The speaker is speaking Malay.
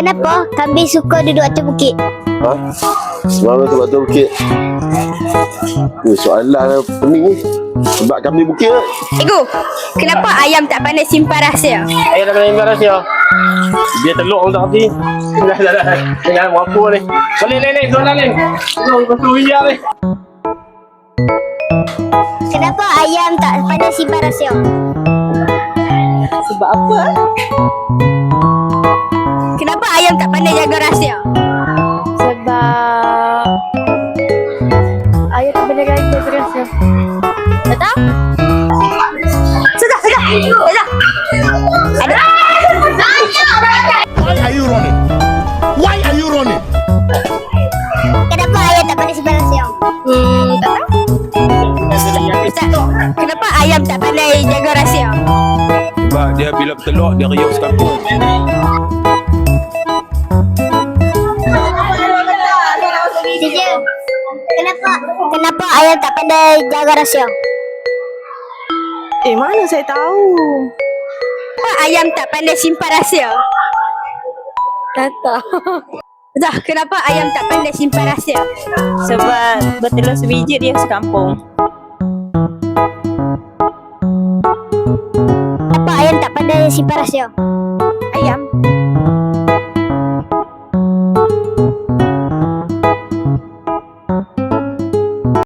Kenapa kambing suka duduk atas bukit? Ha? Sebab tu batu bukit. Soalan pening ni. Sebab kami bukit ke? Ego, kenapa ayam tak pandai simpan rahsia? Ayah dah kena ingat rahsia. Dia telur orang tak hati. Dah. Jangan apa ni. Balik lain soalan lain. Lepas tu biar ni. Kenapa ayam tak pandai simpan rahsia? Sebab apa? Kenapa ayam tak pandai jaga rahsia? Sebab ayah tak boleh jaga rahsia. Tak tahu? Sudah. Ada. Why are you running? Why are you running? Kenapa ayam tak pandai simpan rahsia? Tak tahu. Ustaz, kenapa ayam tak pandai jaga rahsia? Sebab dia bila bertelur dia riuh sekampung. Teacher, kenapa ayam tak pandai jaga rahsia? Mana saya tahu? Kenapa ayam tak pandai simpan rahsia? Tak tahu. Dah, kenapa ayam tak pandai simpan rahsia? Sebab bertelur sebiji dia sekampung. Kenapa ayam tak pandai simpan rahsia?